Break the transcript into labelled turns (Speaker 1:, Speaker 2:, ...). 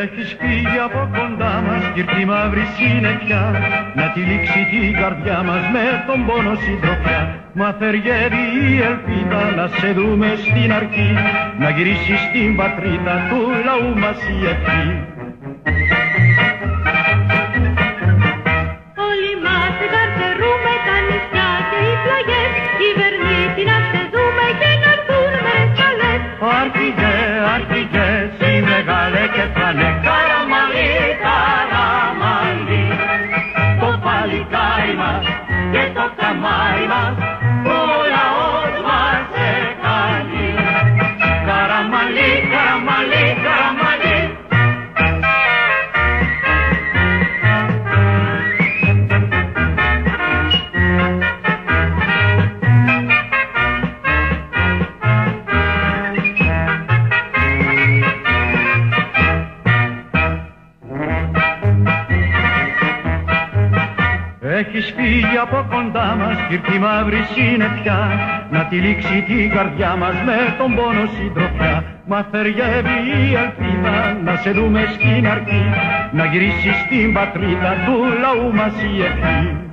Speaker 1: Έχεις φύγει από κοντά μας κι ήρθε η μαύρη συννεφιά να τυλίξει την καρδιά μας με τον πόνο συντροφιά. Μα θεριεύει η ελπίδα να σε δούμε στην αρχή, να γυρίσεις στην πατρίδα του λαού μας η ευχή.
Speaker 2: Όλοι μας εγκαρτερούμε τα νησιά και οι πλαγιές, κυβερνήτη να σε δούμε και να έρθουν μερες καλές.
Speaker 1: Αρχηγέ, αρχηγέ, συ μεγάλε κεφαλέ, καραμαλί, καραμαλί, το παλικάρι μας και το καμάρι μας, ο λαός μας εκαλεί. Καραμαλί, καραμαλί, καραμαλί. Έχεις φύγει από κοντά μας κι ήρθε η μαύρη συννεφιά να τυλίξει την καρδιά μας με τον πόνο συντροφιά. Μα θεριεύει η ελπίδα να σε δούμε στην αρχή, να γυρίσεις στην πατρίδα του λαού μας η ευχή.